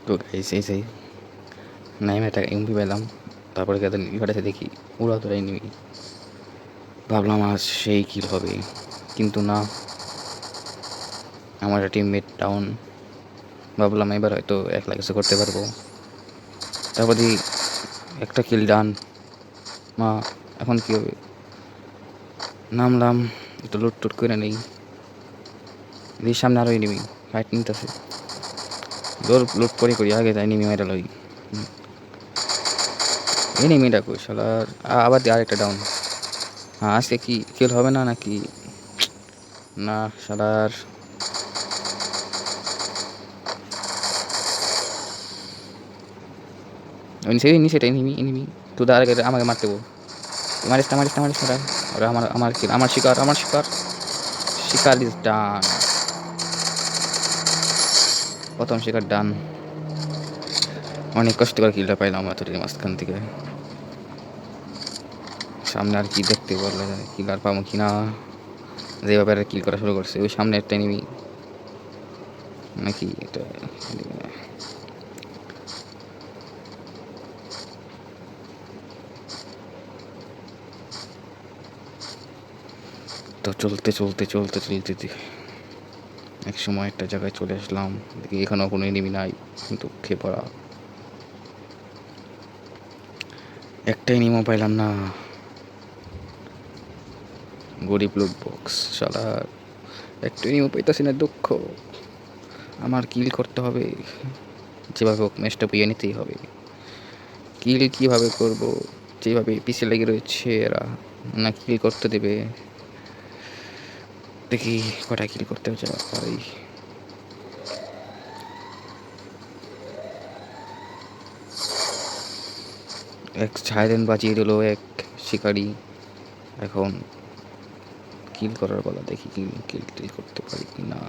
তো গাইস এই যে নাইমে একটা এমপি পেলাম, তারপরে গেলে ইভারেসে দেখি উড়া তোরাই নিবি, ভাবলাম আজ সেই কিল হবে, কিন্তু না, আমার একটা টিমমেট ডাউন। ভাবলাম এবার হয়তো একলা কিছু করতে পারবো, তারপর দেখি একটা কিল ডান। মা, এখন কী হবে? নামলাম, একটু লুট টুট করে নেই, দেখি সামনে আরও এনিমি ফাইট নিতেছে, লুট করি আগে যাই এনিমি মেরা লই। এনিমিটা কই শালার, আবার আরেকটা ডাউন। হ্যাঁ, আজকে কি কিল হবে না নাকি? না শালার, সেটা এনিমি তো আগে আমাকে মারতে বল। মারিস না ওরা, আমার কিল, আমার শিকার ইজ ডান, প্রথম শিকার ডান। অনেক কষ্ট করে কিলটা পাইলাম এতদিন মাঝখান থেকে। সামনে আর কি দেখতে বললে, কিল আর পাবো কিনা, যেভাবে আর কিল করা শুরু করছে ওই সামনে একটা এনিমি নাকি এটা। তো চলতে এক সময় একটা জায়গায় চলে আসলাম, দেখি এখানেও কোনো এনিমি নাই, কিন্তু খেয়ে পড়া, একটা এনিমিও পাইলাম না। গরিব লুট বক্স শালা, একটা এনিমিও পাইতাছি না, দুঃখ। আমার কিল করতে হবে, যেভাবে হোক ম্যাচটা বইয়ে নিতেই হবে। কিল কীভাবে করব, যেভাবে পিছিয়ে লেগে রয়েছে এরা, না কিল করতে দেবে। দেখি কটা কিল করতে পারি। এক সাইরেন বাজিয়ে দিল এক শিকারি, এখন কিল করার বলা, দেখি কিল করতে পারি কি না।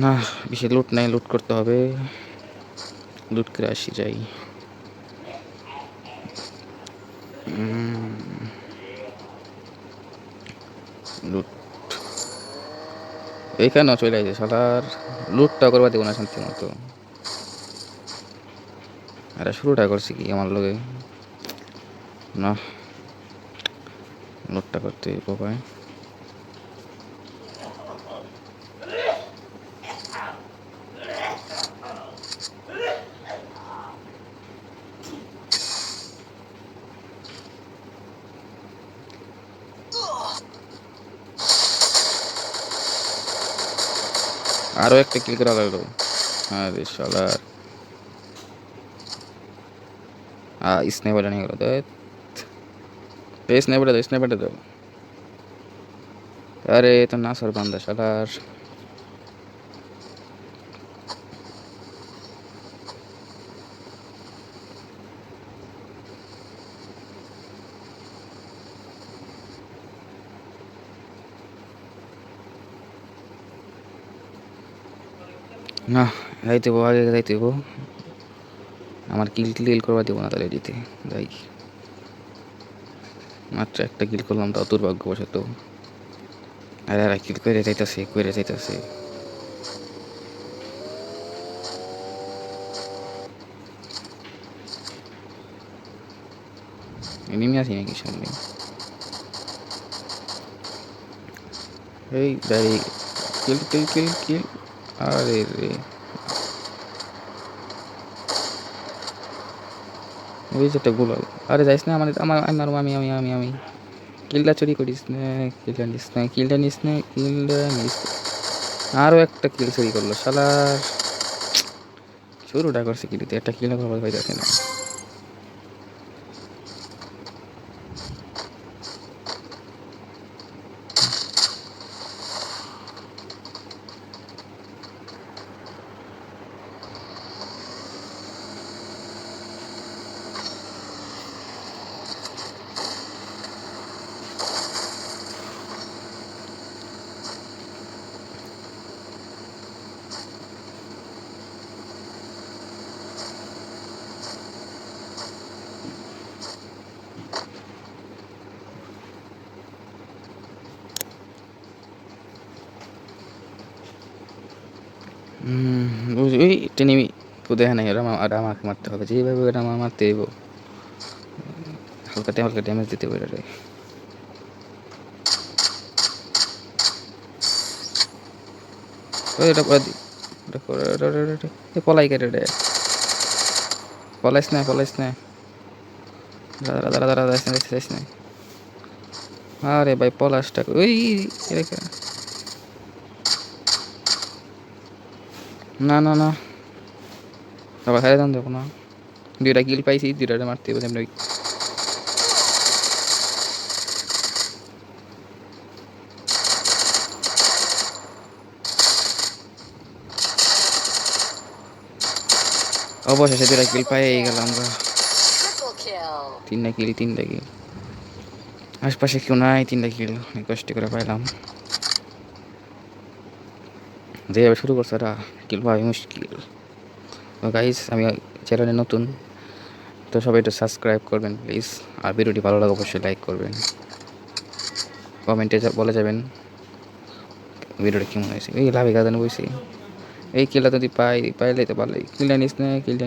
না, বেশি লুট নাই, লুট করতে হবে, লুট করে আসি যাই। লুট এইখানেও চলে আসে শালার, লুটটা করবা দেবো না শান্তি মতো। আরে শুরুটা করছি কি আমার লগে, না লুটটা করতে পাই। আরও একটা কিল করা লাগলো, আরে শালার, স্নাইপারটা নিয়ে গেল, স্নাইপারটা দাও। আরে তো না সর বান্দা শালার, না যাইতে আগে যাইতে আমার কিল করবা দেবো না তাহলে দিতে যাই। মাত্র একটা কিল করলাম, তাও দুর্ভাগ্যবশত। আরে আর কিল করে যাইতেছে। এনিমি আছি নাকি সামনে? এই দাঁড়ি, কিল। আরে রে, ওই যে একটা গোলাল। আরে যাইস না, আমার আমার আমি মারবো, আমি কিলটা চুরি করিস না, কিলটা নিস না। আরও একটা কিল চুরি করলো শালার, শুরুটা করছে কিলিতে, একটা কিল খবর পাইতেছে না। ওই টেনে দেখে নাই, ওরা আর আমাকে মারতে হবে যেভাবে, ওরা আমার মারতে দেবো, হালকা হালকা ড্যামেজ দিতে পারে রে। এটা পলাই কেটে রে, পলাইস না পলাইস না, দাঁড়া দাঁড়া দাঁড়া যাইস না যাইস না। আরে ভাই পলাশটা ওই না না না, আবার হারে দাম দেবো না। দুইটা কিল পাইছি, দুইটা মারতে হবে তেমনি। অবশেষে দুইটা কিল পাই গেলাম আমরা, তিনটা কিল। আশপাশে কেউ নাই, তিনটা কিল অনেক কষ্ট করে পাইলাম। যেভাবে শুরু করছে ওরা, কিল পাওয়া মুশকিল। তো গাইস, আমি চ্যানেলে নতুন, তো সবাই একটু সাবস্ক্রাইব করবেন প্লিজ। আর ভিডিওটি ভালো লাগে অবশ্যই লাইক করবেন, কমেন্টে বলে যাবেন ভিডিওটা কেমন হয়েছে। এই লাভে গাজানো বইছি, এই কিলটা যদি পাইলে তো ভালোই। কিলটা নিস না, কিলটা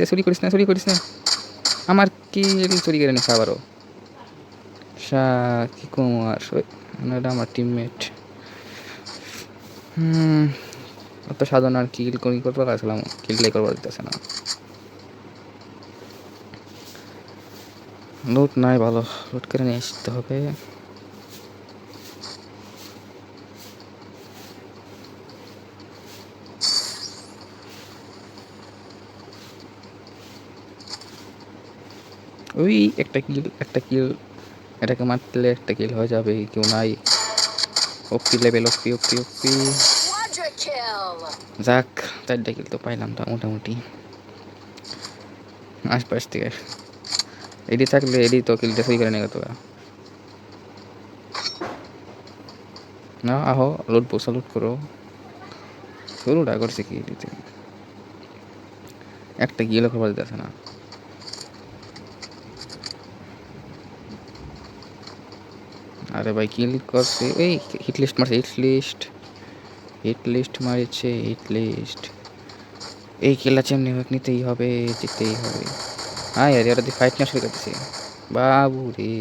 চুরি করিস না, আমার কিল চুরি করে নিস আবারও। কি কুমার, আমার টিমমেট। অত সাধারণ আর কিল করতে পারছিলাম, কিলটাই করবার দিতেছে না। লুট নাই, ভালো লুট করে নিয়ে আসতে হবে। ওই একটা কিল, এটাকে মারলে একটা কিল হয়ে যাবে, কেউ নাই। ওপি লেভেল, ওপি। যাক, 4টা কিল তো পাইলাম তো মোটামুটি আশপাশ থেকে। এডি থাকলে এডি তো কিলটা সই করে নিয়ে গেত না। আহো লুট বসা, লুট করো। শুরুটা করছে কি এডিতে, একটা কিল খবর দিতেছে না। আরে ভাই কিল করছে, এই হিট লিস্ট মারছে, হিট লিস্ট। এই কিলটা চেমনি হোক নিতেই হবে, জিততেই হবে। আরে ওরা দিয়ে ফাইট না শুরু করতেছে, বাবু রে।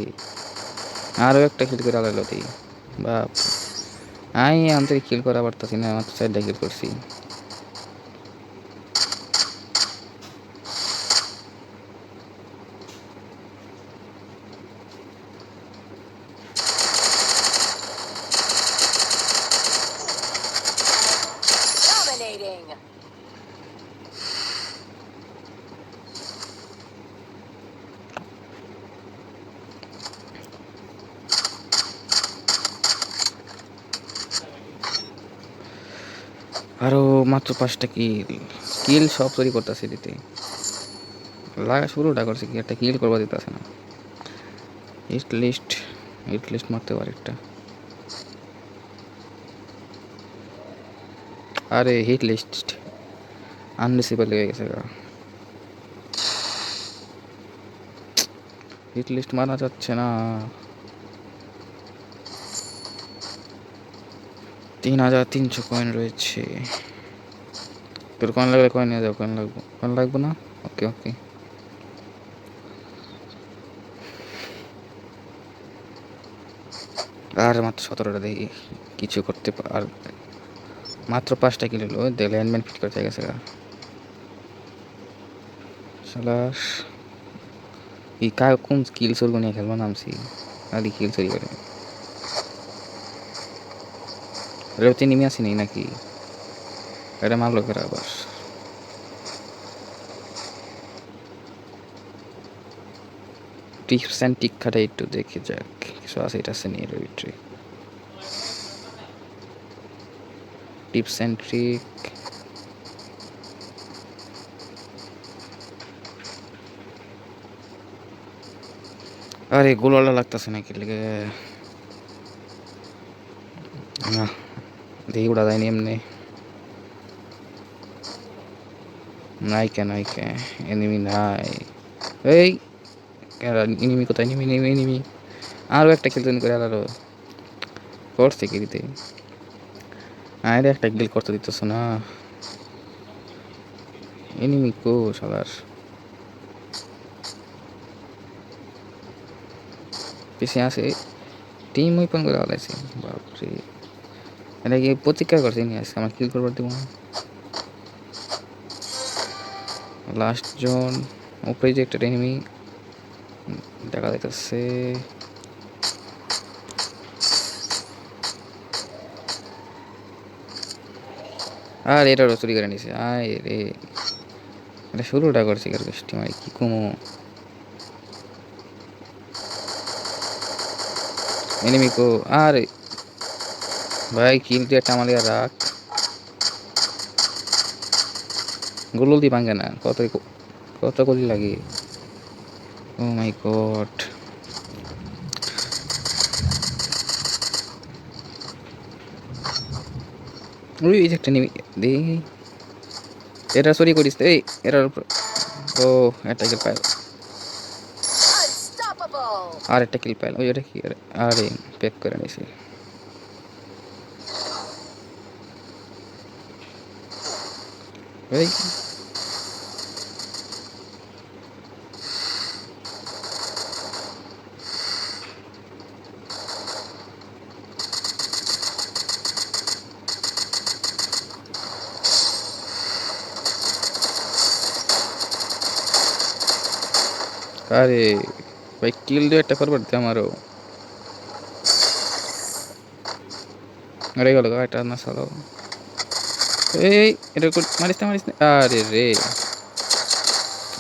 আরও একটা কিল করে আলাদা দিই, বাপ। আমি কিল করা পারতাছি না, আমার তো 4টা কিল করছি। আরও মাত্র 5টা কিল সব তৈরি করতেছে দিতে শুরুটা করছে কি, একটা কিল করবা দিতেছে না। হিট লিস্ট মারতে পারে একটা। আরে হিট লিস্ট আনরিসেবল হয়ে গেছে, হিট লিস্ট মারা যাচ্ছে না। 3300 কয়েন রয়েছে। তোর কয়েন লাগলে কয়েন নিয়ে যাও, কয়েন লাগবে না। ওকে আর মাত্র 17টা দেখি কিছু করতে আর মাত্র 5টা কিলো হলো, দেখলে হ্যান্ডম্যান ফিট করতে গেছে শালার। এই কোন স্কিল চোর নিয়ে খেলবো নামছি, আদি কিল চুরি করে। রেওতে নেমে আসিনি নাকি, এটা মারলো করে আবার। টিপস অ্যান্ড টিক খাটা একটু দেখে যাক, কিছু আছে এটা আছে নিয়ে ভিতরে। টিপস অ্যান্ড ট্রিক, আরে গোলালা লাগতেছে নাকি লেগে না, দেখি উড়া যায়নি এমনি। নাই কেন এনিমি নাই। এই এনিমি কোথায়, এনিমি আরও একটা কিল করে আরো করছে কি দিতে? আরে একটা কিল করতে দিতেছ না। এনিমি কো শালার পিছিয়ে আসে। টিম ওইপন করে হালাইছে। বাপরে, এটা কি প্রতিজ্ঞা করছে নি আজকে আমার কিল করবার দিব না। লাস্ট জন উপরে যে একটা এনিমি দেখা যাইতেছে। আর এটারও চুরি করে নিছে। আয় রে, এটা শুরুটা করছে কার বৃষ্টি মাই কি কমো। এনিমি কো। আরে ভাই কিল দিয়ে একটা মালিয়া রাখ, গুলো দি ভাঙে না। কত গুলি লাগে। ও মাই গড, ওই যে একটা এনিমি দে। এটা চুরি করিস এই এটার উপর। ও একটা কিল পাই, আর একটা কিল পাইল। ওই এটা কি, আরে প্যাক করে নিছি। এই আরে ভাই কিল দিয়ে একটা করবার দে আমারও। আরে গেল এটা না সালো। এই এটা মারিস না মারিস না। আরে রে,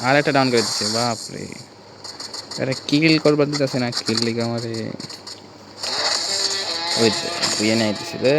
আর একটা ডাউন করে দিচ্ছে। বাপ রে, এটা কিল করবার দিতেছে না, কিল লিগে আমারে ওই দুই এনে দিছে রে।